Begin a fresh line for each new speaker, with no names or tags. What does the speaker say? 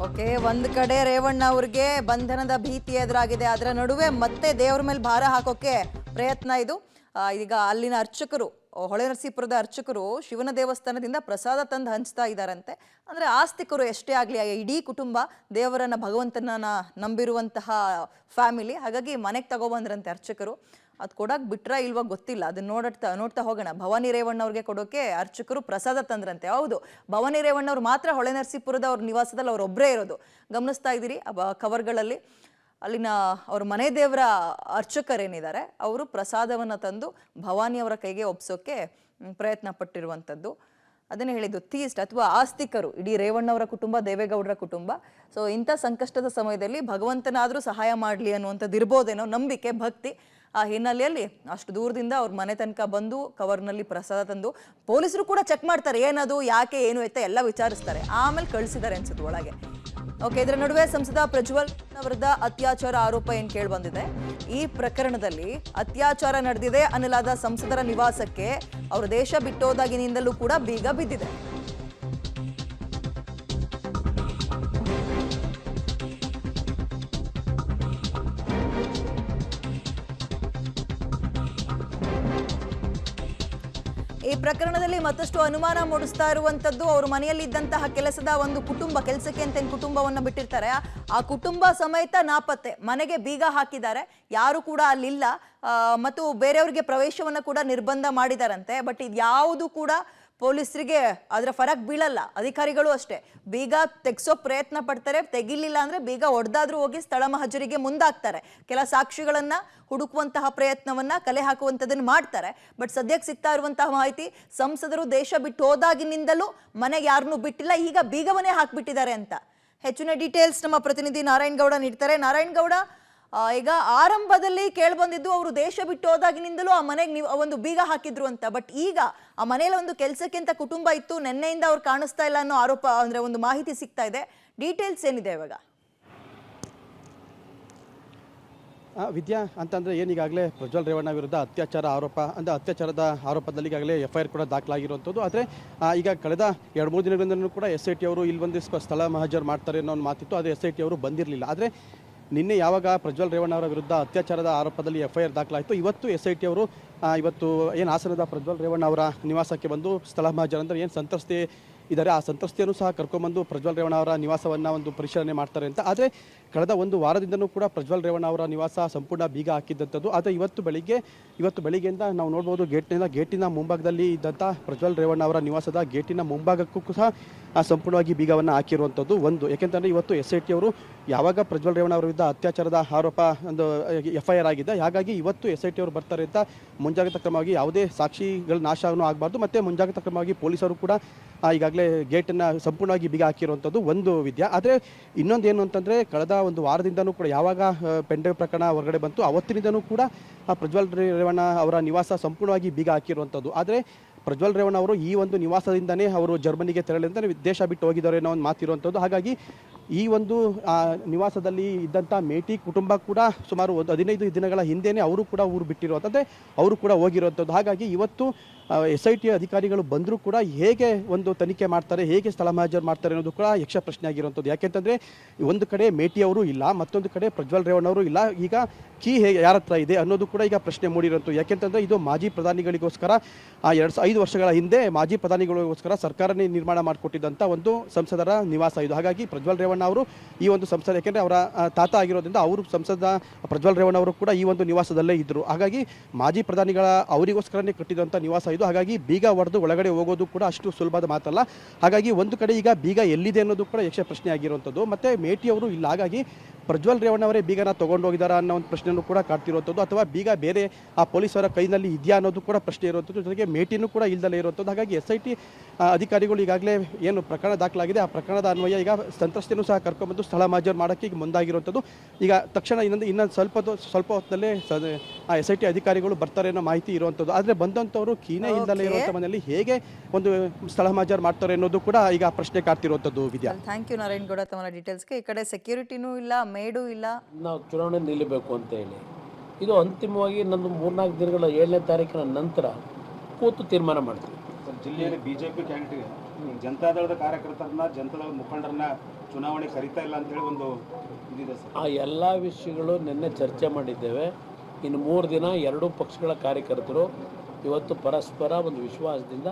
Okay, ಒಂದ್ ಕಡೆ ರೇವಣ್ಣ ಅವ್ರಿಗೆ ಬಂಧನದ ಭೀತಿ ಎದುರಾಗಿದೆ. ಅದರ ನಡುವೆ ಮತ್ತೆ ದೇವರ ಮೇಲೆ ಭಾರ ಹಾಕೋಕೆ ಪ್ರಯತ್ನ ಇದು. ಈಗ ಅಲ್ಲಿನ ಅರ್ಚಕರು, ಹೊಳೆನರಸೀಪುರದ ಅರ್ಚಕರು ಶಿವನ ದೇವಸ್ಥಾನದಿಂದ ಪ್ರಸಾದ ತಂದು ಹಂಚ್ತಾ ಇದ್ದಾರಂತೆ. ಅಂದ್ರೆ ಆಸ್ತಿಕರು ಎಷ್ಟೇ ಆಗ್ಲಿ, ಇಡೀ ಕುಟುಂಬ ದೇವರನ್ನ ಭಗವಂತನ ನಂಬಿರುವಂತಹ ಫ್ಯಾಮಿಲಿ. ಹಾಗಾಗಿ ಮನೆಗೆ ತಗೊಬಂದ್ರಂತೆ ಅರ್ಚಕರು. ಅದು ಕೊಡಕ್ ಬಿಟ್ರ ಇಲ್ವಾ ಗೊತ್ತಿಲ್ಲ, ಅದನ್ನ ನೋಡ್ತಾ ಹೋಗೋಣ. ಭವಾನಿ ರೇವಣ್ಣ ಅವ್ರಿಗೆ ಕೊಡೋಕೆ ಅರ್ಚಕರು ಪ್ರಸಾದ ತಂದ್ರಂತೆ. ಹೌದು, ಭವಾನಿ ರೇವಣ್ಣ ಅವ್ರು ಮಾತ್ರ ಹೊಳೆನರಸೀಪುರದ ಅವ್ರ ನಿವಾಸದಲ್ಲಿ ಅವ್ರೊಬ್ಬರೇ ಇರೋದು. ಗಮನಿಸ್ತಾ ಇದ್ದೀರಿ ಕವರ್ಗಳಲ್ಲಿ. ಅಲ್ಲಿನ ಅವ್ರ ಮನೆ ದೇವರ ಅರ್ಚಕರೇನಿದ್ದಾರೆ ಅವರು ಪ್ರಸಾದವನ್ನು ತಂದು ಭವಾನಿ ಅವರ ಕೈಗೆ ಒಪ್ಸೋಕೆ ಪ್ರಯತ್ನ ಪಟ್ಟಿರುವಂಥದ್ದು. ಅದನ್ನೇ ಹೇಳಿದ್ದು, ಥೀಸ್ಟ್ ಅಥವಾ ಆಸ್ತಿಕರು, ಇಡೀ ರೇವಣ್ಣವರ ಕುಟುಂಬ, ದೇವೇಗೌಡರ ಕುಟುಂಬ. ಸೊ ಇಂಥ ಸಂಕಷ್ಟದ ಸಮಯದಲ್ಲಿ ಭಗವಂತನಾದರೂ ಸಹಾಯ ಮಾಡಲಿ ಅನ್ನುವಂಥದ್ದು ಇರ್ಬೋದೇನೋ ನಂಬಿಕೆ, ಭಕ್ತಿ. ಆ ಹಿನ್ನೆಲೆಯಲ್ಲಿ ಅಷ್ಟು ದೂರದಿಂದ ಅವ್ರ ಮನೆ ತನಕ ಬಂದು ಕವರ್ನಲ್ಲಿ ಪ್ರಸಾದ ತಂದು, ಪೊಲೀಸರು ಕೂಡ ಚೆಕ್ ಮಾಡ್ತಾರೆ ಏನದು, ಯಾಕೆ, ಏನು ಎತ್ತ ಎಲ್ಲ ವಿಚಾರಿಸ್ತಾರೆ, ಆಮೇಲೆ ಕಳಿಸಿದ್ದಾರೆ ಅನ್ಸುತ್ತೆ ಒಳಗೆ. ಓಕೆ, ಇದರ ನಡುವೆ ಸಂಸದ ಪ್ರಜ್ವಲ್ ವಿರುದ್ಧ ಅತ್ಯಾಚಾರ ಆರೋಪ ಏನ್ ಕೇಳಿ ಬಂದಿದೆ. ಈ ಪ್ರಕರಣದಲ್ಲಿ ಅತ್ಯಾಚಾರ ನಡೆದಿದೆ ಅನ್ನಲಾದ ಸಂಸದರ ನಿವಾಸಕ್ಕೆ ಅವರು ದೇಶ ಬಿಟ್ಟೋದಾಗಿನಿಂದಲೂ ಕೂಡ ಬೀಗ ಬಿದ್ದಿದೆ. ಈ ಪ್ರಕರಣದಲ್ಲಿ ಮತ್ತಷ್ಟು ಅನುಮಾನ ಮೂಡಿಸ್ತಾ ಇರುವಂತದ್ದು, ಅವ್ರ ಮನೆಯಲ್ಲಿ ಇದ್ದಂತಹ ಕೆಲಸದ ಒಂದು ಕುಟುಂಬ, ಕೆಲಸಕ್ಕೆ ಅಂತ ಕುಟುಂಬವನ್ನ ಬಿಟ್ಟಿರ್ತಾರೆ, ಆ ಕುಟುಂಬ ಸಮೇತ ನಾಪತ್ತೆ. ಮನೆಗೆ ಬೀಗ ಹಾಕಿದ್ದಾರೆ, ಯಾರು ಕೂಡ ಅಲ್ಲಿಲ್ಲ. ಮತ್ತು ಬೇರೆಯವರಿಗೆ ಪ್ರವೇಶವನ್ನ ಕೂಡ ನಿರ್ಬಂಧ ಮಾಡಿದಾರಂತೆ. ಬಟ್ ಇದ್ಯಾವುದು ಕೂಡ ಪೊಲೀಸರಿಗೆ ಅದರ ಫರಕ್ ಬೀಳಲ್ಲ. ಅಧಿಕಾರಿಗಳು ಅಷ್ಟೇ, ಬೀಗ ತೆಗ್ಸೋ ಪ್ರಯತ್ನ ಪಡ್ತಾರೆ, ತೆಗಿಲಿಲ್ಲ ಅಂದ್ರೆ ಬೀಗ ಒಡೆದಾದ್ರೂ ಹೋಗಿ ಸ್ಥಳ ಮಹಜರಿಗೆ ಮುಂದಾಗ್ತಾರೆ. ಕೆಲ ಸಾಕ್ಷಿಗಳನ್ನ ಹುಡುಕುವಂತಹ ಪ್ರಯತ್ನವನ್ನ, ಕಲೆ ಹಾಕುವಂಥದ್ದನ್ನು ಮಾಡ್ತಾರೆ. ಬಟ್ ಸದ್ಯಕ್ಕೆ ಸಿಗ್ತಾ ಇರುವಂತಹ ಮಾಹಿತಿ, ಸಂಸದರು ದೇಶ ಬಿಟ್ಟು ಹೋದಾಗಿನಿಂದಲೂ ಮನೆಗೆ ಯಾರನ್ನೂ ಬಿಟ್ಟಿಲ್ಲ, ಈಗ ಬೀಗವನ್ನೇ ಹಾಕ್ಬಿಟ್ಟಿದ್ದಾರೆ ಅಂತ. ಹೆಚ್ಚಿನ ಡೀಟೇಲ್ಸ್ ನಮ್ಮ ಪ್ರತಿನಿಧಿ ನಾರಾಯಣ್ ಗೌಡ ನೀಡ್ತಾರೆ. ನಾರಾಯಣ್ ಗೌಡ, ಈಗ ಆರಂಭದಲ್ಲಿ ಕೇಳ್ಬಂದಿದ್ದು ಅವರು ದೇಶ ಬಿಟ್ಟು ಹೋದಾಗಿನಿಂದಲೂ ಆ ಮನೆಗೆ ಒಂದು ಬೀಗ ಹಾಕಿದ್ರು ಅಂತ. ಬಟ್ ಈಗ ಆ ಮನೆಯಲ್ಲಿ ಒಂದು ಕೆಲಸಕ್ಕೆ ಅಂತ ಕುಟುಂಬ ಇತ್ತು, ನಿನ್ನೆಯಿಂದ ಅವ್ರು ಕಾಣಿಸ್ತಾ ಇಲ್ಲ ಅನ್ನೋ ಆರೋಪ, ಅಂದ್ರೆ ಒಂದು ಮಾಹಿತಿ ಸಿಗ್ತಾ ಇದೆ. ಡೀಟೇಲ್ಸ್ ಏನಿದೆ ಇವಾಗ?
ವಿದ್ಯಾ ಅಂತಂದರೆ ಏನೀಗಾಗಲೇ ಪ್ರಜ್ವಲ್ ರೇವಣ್ಣ ವಿರುದ್ಧ ಅತ್ಯಾಚಾರ ಆರೋಪ, ಅಂದರೆ ಅತ್ಯಾಚಾರದ ಆರೋಪದಲ್ಲಿ ಈಗಾಗಲೇ FIR ಕೂಡ ದಾಖಲಾಗಿರುವಂಥದ್ದು. ಆದರೆ ಈಗ ಕಳೆದ 2-3 ದಿನಗಳಿಂದಲೂ ಕೂಡ SIT ಅವರು ಇಲ್ಲಿ ಒಂದು ಸ್ಥಳ ಮಹಜರ್ ಮಾಡ್ತಾರೆ ಅನ್ನೋ ಒಂದು ಮಾತಿತ್ತು. ಅದು SIT ಅವರು ಬಂದಿರಲಿಲ್ಲ. ಆದರೆ ನಿನ್ನೆ ಯಾವಾಗ ಪ್ರಜ್ವಲ್ ರೇವಣ್ಣ ಅವರ ವಿರುದ್ಧ ಅತ್ಯಾಚಾರದ ಆರೋಪದಲ್ಲಿ FIR ದಾಖಲಾಯಿತು, ಇವತ್ತು SIT ಅವರು ಇವತ್ತು ಏನು ಹಾಸನದ ಪ್ರಜ್ವಲ್ ರೇವಣ್ಣ ಅವರ ನಿವಾಸಕ್ಕೆ ಬಂದು ಸ್ಥಳ ಮಹಜರ್, ಅಂದರೆ ಏನು ಸಂತ್ರಸ್ತೆ ಇದ್ದಾರೆ ಆ ಸಂತ್ರಸ್ತೆಯನ್ನು ಸಹ ಕರ್ಕೊಂಡ್ಬಂದು ಪ್ರಜ್ವಲ್ ರೇವಣ್ಣ ಅವರ ನಿವಾಸವನ್ನು ಒಂದು ಪರಿಶೀಲನೆ ಮಾಡ್ತಾರೆ ಅಂತ. ಆದರೆ ಕಳೆದ ಒಂದು ವಾರದಿಂದನೂ ಕೂಡ ಪ್ರಜ್ವಲ್ ರೇವಣ್ಣ ಅವರ ನಿವಾಸ ಸಂಪೂರ್ಣ ಬೀಗ ಹಾಕಿದ್ದಂಥದ್ದು. ಆದರೆ ಇವತ್ತು ಬೆಳಿಗ್ಗೆಯಿಂದ ನಾವು ನೋಡ್ಬೋದು, ಗೇಟಿನ ಮುಂಭಾಗದಲ್ಲಿ ಇದ್ದಂಥ ಪ್ರಜ್ವಲ್ ರೇವಣ್ಣ ಅವರ ನಿವಾಸದ ಗೇಟಿನ ಮುಂಭಾಗಕ್ಕೂ ಸಹ ಸಂಪೂರ್ಣವಾಗಿ ಬೀಗವನ್ನು ಹಾಕಿರುವಂಥದ್ದು ಒಂದು. ಯಾಕೆಂತಂದರೆ ಇವತ್ತು SIT ಅವರು ಯಾವಾಗ ಪ್ರಜ್ವಲ್ ರೇವಣ್ಣ ಅವರ ವಿರುದ್ಧ ಅತ್ಯಾಚಾರದ ಆರೋಪ ಒಂದು FIR ಆಗಿದೆ, ಹಾಗಾಗಿ ಇವತ್ತು SIT ಅವರು ಬರ್ತಾರೆ ಅಂತ ಮುಂಜಾಗ್ರತಾ ಕ್ರಮವಾಗಿ ಯಾವುದೇ ಸಾಕ್ಷಿಗಳ ನಾಶನೂ ಆಗಬಾರ್ದು, ಮತ್ತು ಮುಂಜಾಗ್ರತಾ ಕ್ರಮವಾಗಿ ಪೊಲೀಸರು ಕೂಡ ಈಗಾಗಲೇ ಗೇಟನ್ನು ಸಂಪೂರ್ಣವಾಗಿ ಬೀಗ ಹಾಕಿರುವಂಥದ್ದು ಒಂದು ವಿದ್ಯಾ. ಆದರೆ ಇನ್ನೊಂದೇನು ಅಂತಂದರೆ, ಕಳೆದ ಒಂದು ವಾರದಿಂದನೂ ಕೂಡ ಯಾವಾಗ ಪೆಂಡ್ರೈವ್ ಪ್ರಕರಣ ಹೊರಗಡೆ ಬಂತು ಅವತ್ತಿನಿಂದನೂ ಕೂಡ ಪ್ರಜ್ವಲ್ ರೇವಣ್ಣ ಅವರ ನಿವಾಸ ಸಂಪೂರ್ಣವಾಗಿ ಬೀಗ ಹಾಕಿರುವಂಥದ್ದು. ಆದರೆ ಪ್ರಜ್ವಲ್ ರೇವಣ್ಣ ಅವರು ಈ ಒಂದು ನಿವಾಸದಿಂದನೇ ಅವರು ಜರ್ಮನಿಗೆ ತೆರಳಿದಂತೆ ದೇಶ ಬಿಟ್ಟು ಹೋಗಿದ್ದಾರೆ ಅನ್ನೋ ಒಂದು ಮಾತಿರುವಂಥದ್ದು. ಹಾಗಾಗಿ ಈ ಒಂದು ನಿವಾಸದಲ್ಲಿ ಇದ್ದಂಥ ಮೇಟಿ ಕುಟುಂಬ ಕೂಡ ಸುಮಾರು 15 ದಿನಗಳ ಹಿಂದೆಯೇ ಅವರು ಕೂಡ ಊರು ಬಿಟ್ಟಿರುವಂಥದ್ದೇ, ಅವರು ಕೂಡ ಹೋಗಿರುವಂಥದ್ದು. ಹಾಗಾಗಿ ಇವತ್ತು SIT ಅಧಿಕಾರಿಗಳು ಬಂದರೂ ಕೂಡ ಹೇಗೆ ಒಂದು ತನಿಖೆ ಮಾಡ್ತಾರೆ, ಹೇಗೆ ಸ್ಥಳ ಮಹಜರ್ ಮಾಡ್ತಾರೆ ಅನ್ನೋದು ಕೂಡ ಯಕ್ಷ ಪ್ರಶ್ನೆ ಆಗಿರುವಂಥದ್ದು. ಯಾಕೆಂತಂದರೆ ಒಂದು ಕಡೆ ಮೇಟಿ ಅವರು ಇಲ್ಲ, ಮತ್ತೊಂದು ಕಡೆ ಪ್ರಜ್ವಲ್ ರೇವಣ್ಣ ಅವರು ಇಲ್ಲ. ಈಗ ಕೀ ಹೇಗೆ ಯಾರ ಹತ್ರ ಇದೆ ಅನ್ನೋದು ಕೂಡ ಈಗ ಪ್ರಶ್ನೆ ಮೂಡಿರುವಂಥದ್ದು. ಯಾಕೆಂತಂದರೆ ಇದು ಮಾಜಿ ಪ್ರಧಾನಿಗಳಿಗೋಸ್ಕರ 5 ವರ್ಷಗಳ ಹಿಂದೆ ಮಾಜಿ ಪ್ರಧಾನಿಗಳಿಗೋಸ್ಕರ ಸರ್ಕಾರನೇ ನಿರ್ಮಾಣ ಮಾಡಿಕೊಟ್ಟಿದ್ದಂಥ ಒಂದು ಸಂಸದರ ನಿವಾಸ ಇದು. ಹಾಗಾಗಿ ಪ್ರಜ್ವಲ್ ರೇವಣ್ಣ ಅವರು ಈ ಒಂದು ಸಂಸದ, ಯಾಕೆಂದರೆ ಅವರ ತಾತ ಆಗಿರೋದ್ರಿಂದ ಅವರು ಸಂಸದ ಪ್ರಜ್ವಲ್ ರೇವಣ್ಣ ಅವರು ಕೂಡ ಈ ಒಂದು ನಿವಾಸದಲ್ಲೇ ಇದ್ದರು. ಹಾಗಾಗಿ ಮಾಜಿ ಪ್ರಧಾನಿಗಳ ಅವರಿಗೋಸ್ಕರನೇ ಕಟ್ಟಿದಂಥ ನಿವಾಸ ಇದು. ಹಾಗಾಗಿ ಬೀಗ ಹೊಡೆದು ಒಳಗಡೆ ಹೋಗೋದು ಕೂಡ ಅಷ್ಟು ಸುಲಭದ ಮಾತಲ್ಲ. ಹಾಗಾಗಿ ಒಂದು ಕಡೆ ಈಗ ಬೀಗ ಎಲ್ಲಿದೆ ಅನ್ನೋದು ಕೂಡ ಯಕ್ಷ ಪ್ರಶ್ನೆ ಆಗಿರುವಂಥದ್ದು. ಮತ್ತು ಮೇಟಿ ಅವರು ಇಲ್ಲ, ಹಾಗಾಗಿ ಪ್ರಜ್ವಲ್ ರೇವಣ್ಣ ಅವರೇ ಬೀಗನ ತೊಗೊಂಡು ಹೋಗಿದ್ದಾರೆ ಅನ್ನೋ ಒಂದು ಪ್ರಶ್ನೆಯೂ ಕೂಡ ಕಾಡ್ತಿರುವಂಥದ್ದು, ಅಥವಾ ಬೀಗ ಬೇರೆ ಆ ಪೊಲೀಸರ ಕೈನಲ್ಲಿ ಇದೆಯಾ ಅನ್ನೋದು ಕೂಡ ಪ್ರಶ್ನೆ ಇರುವಂಥದ್ದು. ಜೊತೆಗೆ ಮೇಟಿನೂ ಕೂಡ ಇಲ್ಲದಲ್ಲೇ ಇರುವಂಥದ್ದು. ಹಾಗಾಗಿ SIT ಅಧಿಕಾರಿಗಳು ಈಗಾಗಲೇ ಏನು ಪ್ರಕರಣ ದಾಖಲಾಗಿದೆ ಆ ಪ್ರಕರಣದ ಅನ್ವಯ ಈಗ ಸಂತ್ರಸ್ತೆಯೂ ಸಹ ಕರ್ಕೊಂಡ್ಬಂದು ಸ್ಥಳ ಮಹಜರ್ ಮಾಡೋಕ್ಕೆ ಈಗ ಮುಂದಾಗಿರುವಂಥದ್ದು. ಈಗ ತಕ್ಷಣ ಇನ್ನೊಂದು ಸ್ವಲ್ಪ ಹೊತ್ತಲ್ಲೇ SIT ಅಧಿಕಾರಿಗಳು ಬರ್ತಾರೆ ಅನ್ನೋ ಮಾಹಿತಿ ಇರುವಂಥದ್ದು. ಆದರೆ ಬಂದಂಥವರು ಕೀನೇ ಇಲ್ಲದಲ್ಲೇ ಇರುವಂಥ ಮನೆಯಲ್ಲಿ ಹೇಗೆ ಒಂದು ಸ್ಥಳ ಮಹಜರ್ ಮಾಡ್ತಾರೆ ಅನ್ನೋದು ಕೂಡ ಈಗ ಪ್ರಶ್ನೆ ಕಾಡ್ತಿರುವಂಥದ್ದು. ವಿದ್ಯಾ,
ಥ್ಯಾಂಕ್ ಯು ನಾರಾಯಣ್ ಗೌಡ ತಮ್ಮ ಡೀಟೇಲ್ಸ್ಗೆ. ಈ ಕಡೆ ಸೆಕ್ಯೂರಿಟಿನೂ ಇಲ್ಲ, ಮೇಡೂ ಇಲ್ಲ,
ನಾವು ಚುನಾವಣೆ ನಿಲ್ಲಬೇಕು ಅಂತ ಹೇಳಿ ಇದು ಅಂತಿಮವಾಗಿ ನಂದು 3-4 ದಿನಗಳ 7ನೇ ತಾರೀಕಿನ ನಂತರ ಕೂತು ತೀರ್ಮಾನ ಮಾಡ್ತೀವಿ.
ಜಿಲ್ಲೆಯಲ್ಲಿ BJP ಕ್ಯಾಂಡಿಡೇಟ್
ಜನತಾದಳದ ಕಾರ್ಯಕರ್ತರನ್ನ ಜನತಾದಳದ ಮುಖಂಡರನ್ನ ಚುನಾವಣೆ ಕರೀತಾ ಇಲ್ಲ ಅಂತೇಳಿ ಒಂದು ಇದಿದೆ ಸರ್.
ಆ ಎಲ್ಲ ವಿಷಯಗಳು ನಿನ್ನೆ ಚರ್ಚೆ ಮಾಡಿದ್ದೇವೆ. ಇನ್ನು 3 ದಿನ ಎರಡೂ ಪಕ್ಷಗಳ ಕಾರ್ಯಕರ್ತರು ಇವತ್ತು ಪರಸ್ಪರ ಒಂದು ವಿಶ್ವಾಸದಿಂದ